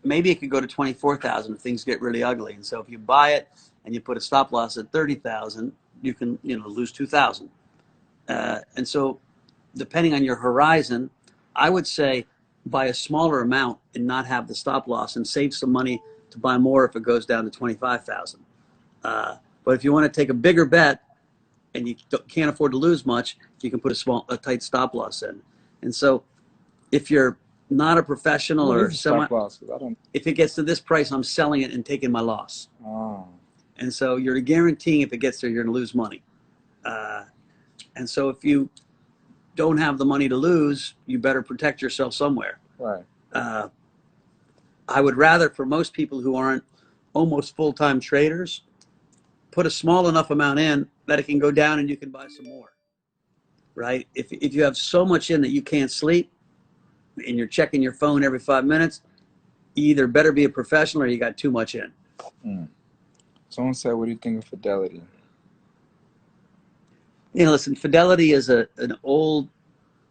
maybe it could go to 24,000 if things get really ugly. And so if you buy it and you put a stop loss at 30,000, you can, lose 2,000. And so depending on your horizon, I would say buy a smaller amount and not have the stop loss, and save some money to buy more if it goes down to 25,000. But if you want to take a bigger bet and you can't afford to lose much, you can put a tight stop loss in. And so if you're not a professional or semi, if it gets to this price, I'm selling it and taking my loss. Oh. And so you're guaranteeing if it gets there, you're going to lose money. And so if you don't have the money to lose, you better protect yourself somewhere. Right. I would rather, for most people who aren't almost full-time traders, put a small enough amount in that it can go down and you can buy some more. Right? If you have so much in that you can't sleep and you're checking your phone every 5 minutes, you either better be a professional or you got too much in. Someone said, what do you think of Fidelity? Listen, Fidelity is an old,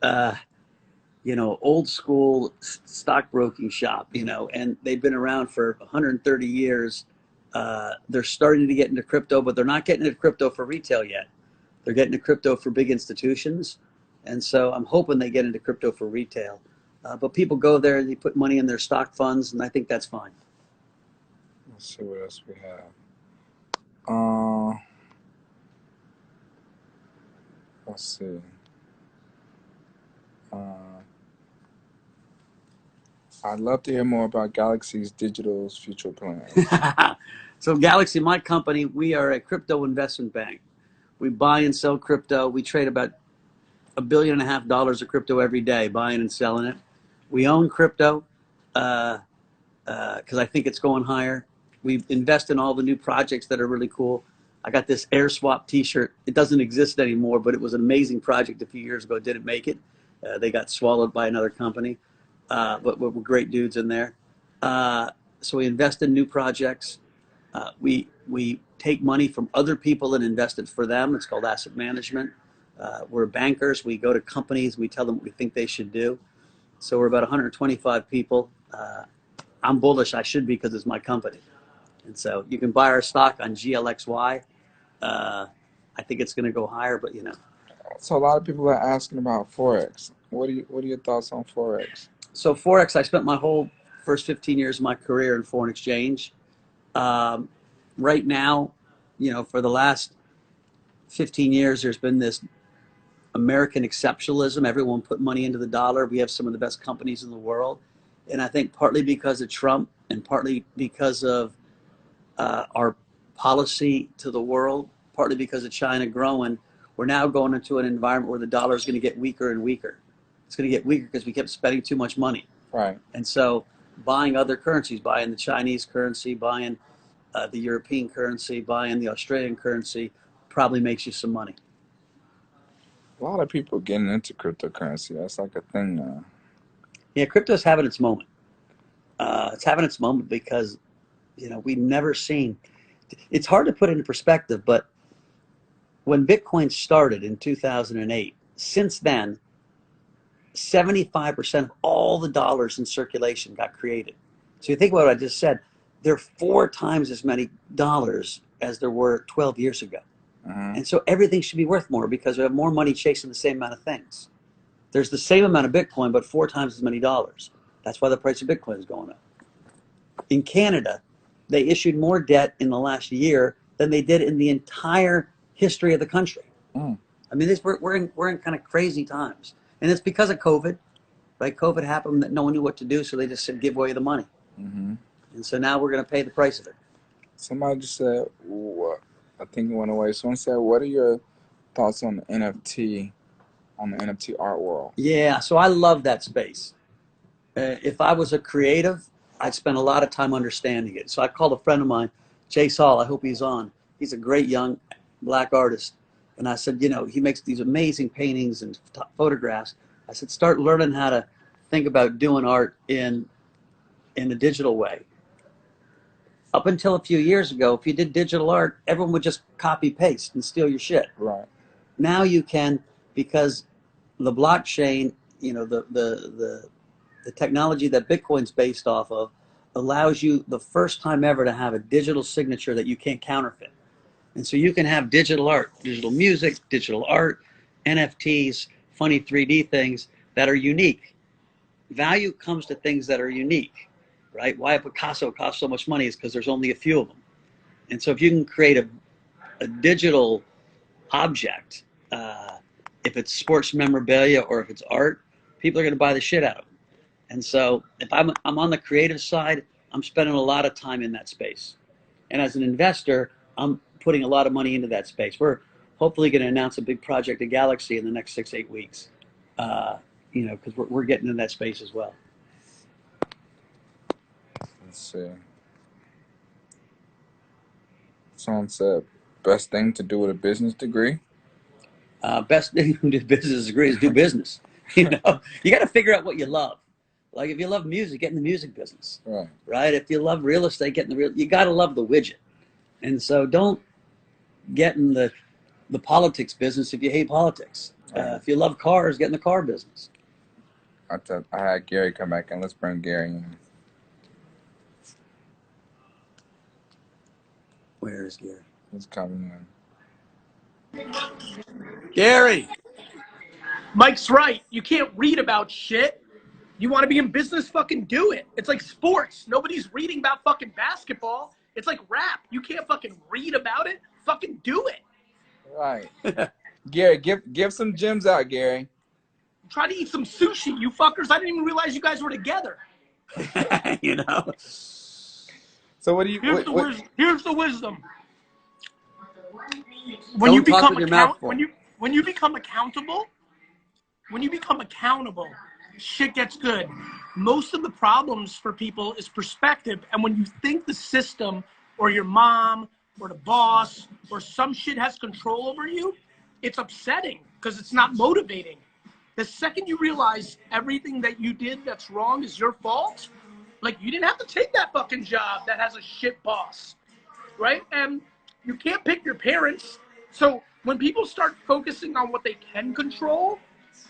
old school stockbroking shop, and they've been around for 130 years. They're starting to get into crypto, but they're not getting into crypto for retail yet. They're getting into crypto for big institutions. And so I'm hoping they get into crypto for retail. But people go there and they put money in their stock funds, and I think that's fine. Let's see what else we have. Let's see. I'd love to hear more about Galaxy's Digital's future plans. So Galaxy, my company, we are a crypto investment bank. We buy and sell crypto. We trade about $1.5 billion of crypto every day, buying and selling it. We own crypto because I think it's going higher. We invest in all the new projects that are really cool. I got this AirSwap t-shirt. It doesn't exist anymore, but it was an amazing project a few years ago. It didn't make it. They got swallowed by another company. But we're great dudes in there. So we invest in new projects. We take money from other people and invest it for them. It's called asset management. We're bankers. We go to companies. We tell them what we think they should do. So we're about 125 people. I'm bullish. I should be because it's my company. And so you can buy our stock on GLXY. I think it's going to go higher, but So a lot of people are asking about Forex. What are your thoughts on Forex? So Forex, I spent my whole first 15 years of my career in foreign exchange. Right now, for the last 15 years, there's been this American exceptionalism. Everyone put money into the dollar. We have some of the best companies in the world. And I think partly because of Trump and partly because of our policy to the world, partly because of China growing, we're now going into an environment where the dollar is going to get weaker and weaker. It's going to get weaker because we kept spending too much money. Right. And so buying other currencies, buying the Chinese currency, buying the European currency, buying the Australian currency probably makes you some money. A lot of people getting into cryptocurrency. That's like a thing now. Yeah, crypto's having its moment. It's having its moment because, we've never seen. It's hard to put into perspective, but when Bitcoin started in 2008, since then, 75% of all the dollars in circulation got created. So you think about what I just said, there are 4 times as many dollars as there were 12 years ago. And so everything should be worth more because we have more money chasing the same amount of things. There's the same amount of Bitcoin, but 4 times as many dollars. That's why the price of Bitcoin is going up. In Canada, they issued more debt in the last year than they did in the entire history of the country. I mean, we're in kind of crazy times. And it's because of COVID, right? COVID happened that no one knew what to do, so they just said, give away the money. And so now we're going to pay the price of it. Somebody just said, what? I think it went away. Someone said, what are your thoughts on the NFT art world? Yeah, so I love that space. If I was a creative, I'd spend a lot of time understanding it. So I called a friend of mine, Jay Saul, I hope he's on. He's a great young black artist. And I said, he makes these amazing paintings and photographs. I said, start learning how to think about doing art in a digital way. Up until a few years ago, if you did digital art, everyone would just copy paste and steal your shit. Right. Now you can, because the blockchain, the technology that Bitcoin's based off of allows you the first time ever to have a digital signature that you can't counterfeit. And so you can have digital art, digital music, digital art, NFTs, funny 3D things that are unique. Value comes to things that are unique, right? Why a Picasso costs so much money is because there's only a few of them. And so if you can create a digital object, if it's sports memorabilia or if it's art, people are going to buy the shit out of them. And so if I'm on the creative side, I'm spending a lot of time in that space. And as an investor, I'm putting a lot of money into that space. We're hopefully going to announce a big project at Galaxy in the next 6-8 weeks, because we're getting in that space as well. Let's see. Someone said, best thing to do with a business degree? Best thing to do business degree is do business. You got to figure out what you love. Like if you love music, get in the music business. Right? If you love real estate, get in the real. You got to love the widget. And so don't get in the politics business if you hate politics. If you love cars, get in the car business. I had Gary come back in. Let's bring Gary in. Where is Gary? He's coming in. Gary! Mike's right. You can't read about shit. You want to be in business, fucking do it. It's like sports. Nobody's reading about fucking basketball. It's like rap. You can't fucking read about it. Fucking do it. Right. Gary, give some gems out, Gary. Try to eat some sushi, you fuckers. I didn't even realize you guys were together. So what do you? Here's the wisdom. When you become accountable, shit gets good. Most of the problems for people is perspective, and when you think the system or your mom or the boss or some shit has control over you, it's upsetting because it's not motivating. The second you realize everything that you did that's wrong is your fault, like you didn't have to take that fucking job that has a shit boss, right? And you can't pick your parents. So when people start focusing on what they can control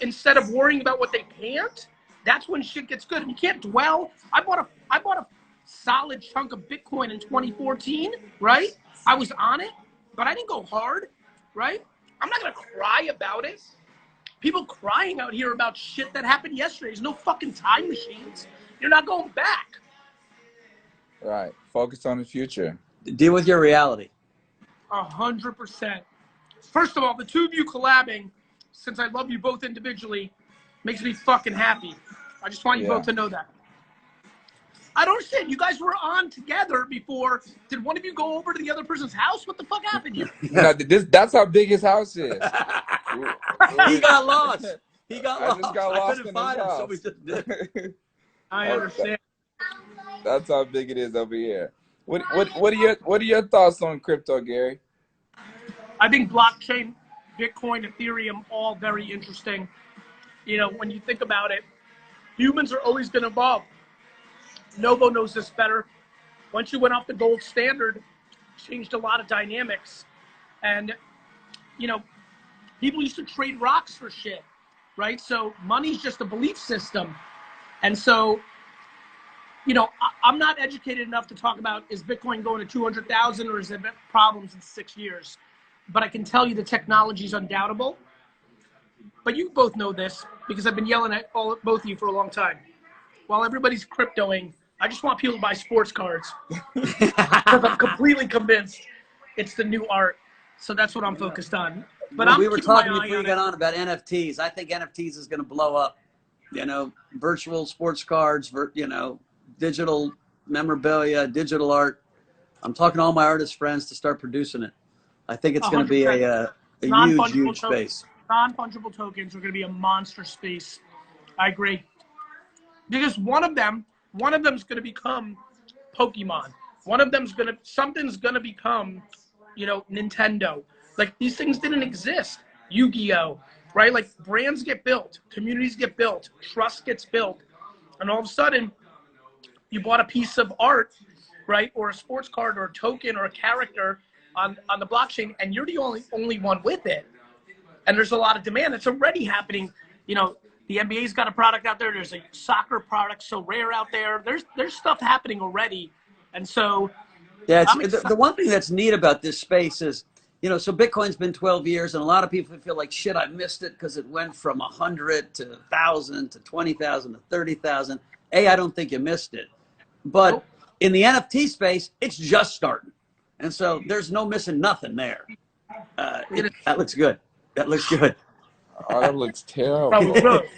instead of worrying about what they can't, that's when shit gets good. You can't dwell. I bought a solid chunk of Bitcoin in 2014, right? I was on it, but I didn't go hard, right? I'm not gonna cry about it. People crying out here about shit that happened yesterday. There's no fucking time machines. You're not going back. Right. Focus on the future. Deal with your reality. 100%. First of all, the two of you collabing, since I love you both individually, makes me fucking happy. I just want you both to know that. I don't understand. You guys were on together before. Did one of you go over to the other person's house? What the fuck happened here? No, that's how big his house is. He got lost. He got lost. I just got lost couldn't in find his him, house. so we just did. I understand. That's how big it is over here. What are your thoughts on crypto, Gary? I think blockchain, Bitcoin, Ethereum, all very interesting. When you think about it, humans are always going to evolve. Novo knows this better. Once you went off the gold standard, changed a lot of dynamics. And, people used to trade rocks for shit, right? So money's just a belief system. And so, I'm not educated enough to talk about, is Bitcoin going to 200,000 or is it problems in 6 years? But I can tell you the technology is undoubtable. But you both know this because I've been yelling at both of you for a long time. While everybody's cryptoing, I just want people to buy sports cards because I'm completely convinced it's the new art. So that's what I'm focused on. But we were talking before you got on about NFTs. I think NFTs is going to blow up. Virtual sports cards, digital memorabilia, digital art. I'm talking to all my artist friends to start producing it. I think it's going to be a huge space. Non-fungible tokens are going to be a monster space. I agree. Because one of them's going to become Pokemon. Something's going to become, Nintendo. Like these things didn't exist. Yu-Gi-Oh, right? Like brands get built, communities get built, trust gets built. And all of a sudden you bought a piece of art, right? Or a sports card or a token or a character on the blockchain, and you're the only one with it. And there's a lot of demand. It's already happening. The NBA's got a product out there. There's a soccer product so rare out there. There's stuff happening already. And so yeah, the one thing that's neat about this space is, you know, so Bitcoin's been 12 years, and a lot of people feel like, shit, I missed it because it went from 100 to 1,000 to 20,000 to 30,000. I don't think you missed it. But in the NFT space, it's just starting. And so there's no missing nothing there. That looks good. That looks good. Oh, that looks terrible. That was good.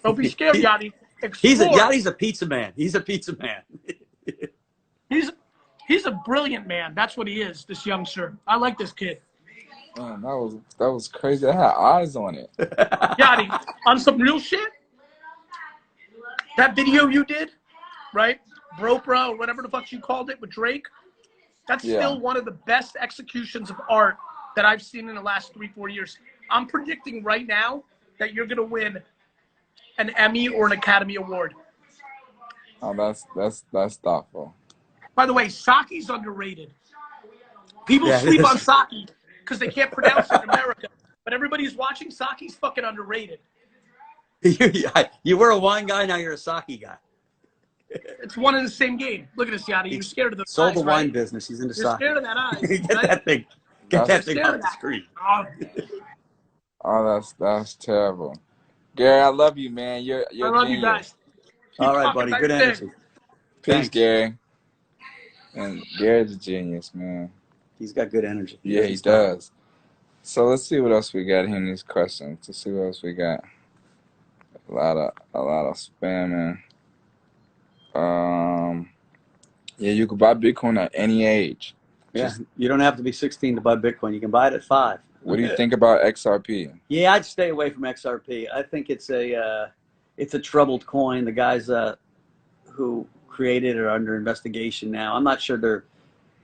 Don't be scared, Yachty. Yachty's a pizza man. He's a pizza man. He's a brilliant man. That's what he is, this youngster. I like this kid. Man, that was crazy. I had eyes on it. Yachty, on some real shit, that video you did, right? Bropra or whatever the fuck you called it with Drake, that's still one of the best executions of art that I've seen in the last 3-4 years. I'm predicting right now that you're gonna win an Emmy or an Academy Award. Oh, that's thoughtful. By the way, sake's underrated. People sleep on sake because they can't pronounce it in America. But everybody's watching, sake's fucking underrated. You were a wine guy, now you're a sake guy. It's one and the same game. Look at this, Yachty. You're scared of the sold eyes, the wine right? business. He's into You're sake. scared of that eye. Get right? that thing. Get that thing off the screen. Oh, that's terrible. Gary, I love you, man. You're I love genius. you guys. All right, buddy. Good energy. Peace, Thanks. Gary. And Gary's a genius, man. He's got good energy. Yeah, he does. So let's see what else we got here in these questions. Let's see what else we got. A lot of spamming. Yeah, you can buy Bitcoin at any age. Yeah, you don't have to be 16 to buy Bitcoin. You can buy it at 5. What do you think about XRP? Yeah, I'd stay away from XRP. I think it's a troubled coin. The guys who created it are under investigation now. I'm not sure they're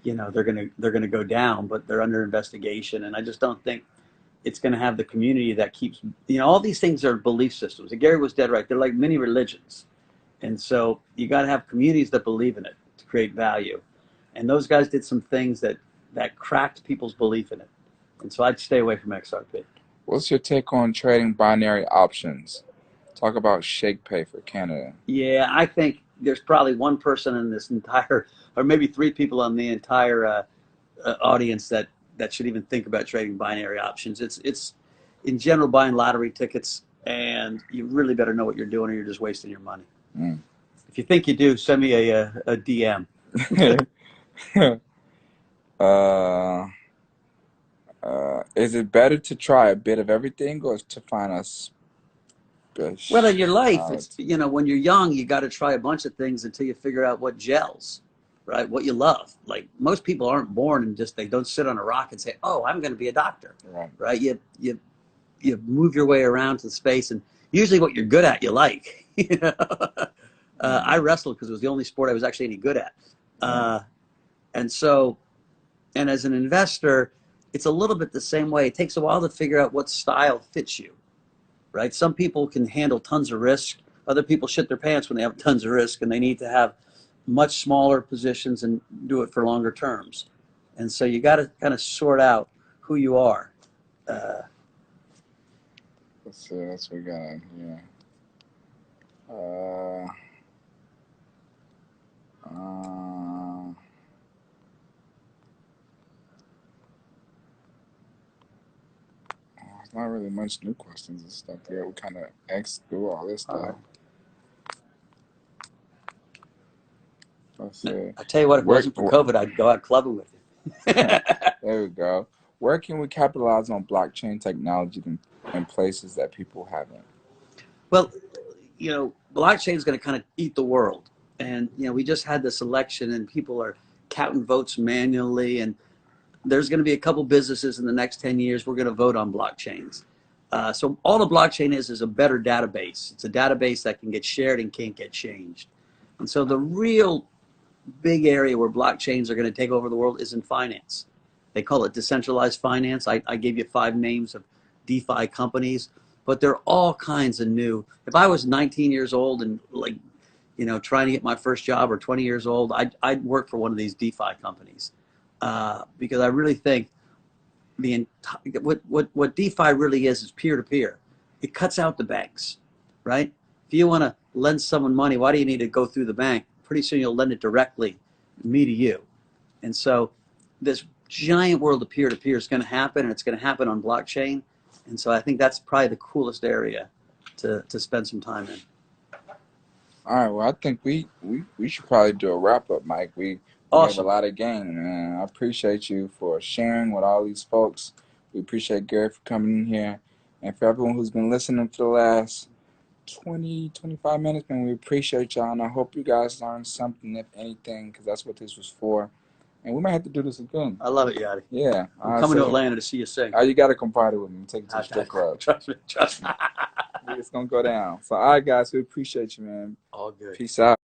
gonna go down, but they're under investigation, and I just don't think it's gonna have the community that keeps. All these things are belief systems. And Gary was dead right. They're like mini religions, and so you got to have communities that believe in it to create value. And those guys did some things that cracked people's belief in it. And so I'd stay away from XRP. What's your take on trading binary options? Talk about ShakePay for Canada. Yeah, I think there's probably one person in this entire, or maybe 3 people on the entire audience that should even think about trading binary options. It's in general buying lottery tickets, and you really better know what you're doing or you're just wasting your money. If you think you do, send me a DM. Is it better to try a bit of everything or to find a Well, in your life, it's, when you're young, you got to try a bunch of things until you figure out what gels, right? What you love. Like most people aren't born and they don't sit on a rock and say, "Oh, I'm going to be a doctor," right? You move your way around to the space, and usually what you're good at, you like. I wrestled because it was the only sport I was actually any good at, and as an investor, it's a little bit the same way. It takes a while to figure out what style fits you. Right? Some people can handle tons of risk. Other people shit their pants when they have tons of risk, and they need to have much smaller positions and do it for longer terms. And so you got to kind of sort out who you are. Let's see what we got in here. Not really much new questions and stuff there. We kind of X through all this stuff. Let's see. I tell you what, if it wasn't for COVID, I'd go out clubbing with you. There we go. Where can we capitalize on blockchain technology in places that people haven't? Well, blockchain is going to kind of eat the world. And, we just had this election and people are counting votes manually, and there's going to be a couple businesses in the next 10 years we're going to vote on blockchains. So all the blockchain is a better database. It's a database that can get shared and can't get changed. And so the real big area where blockchains are going to take over the world is in finance. They call it decentralized finance. I gave you 5 names of DeFi companies, but they're all kinds of new. If I was 19 years old and trying to get my first job, or 20 years old, I'd work for one of these DeFi companies. Because I really think what DeFi really is peer-to-peer. It cuts out the banks. right? If you want to lend someone money, why do you need to go through the bank? Pretty soon you'll lend it directly, me to you. And so this giant world of peer-to-peer is going to happen, and it's going to happen on blockchain. And so I think that's probably the coolest area to spend some time in. All right, well, I think we should probably do a wrap-up, Mike. We Awesome. gave a lot of game, and I appreciate you for sharing with all these folks. We appreciate Gary for coming in here. And for everyone who's been listening for the last 20, 25 minutes, man, we appreciate y'all, and I hope you guys learned something, if anything, because that's what this was for. And we might have to do this again. I love it, Yachty. Yeah. I'm coming to Atlanta to see you sing. Oh, you got to come party with me. Take you to the strip club. Trust me. It's going to go down. So, all right, guys, we appreciate you, man. All good. Peace out.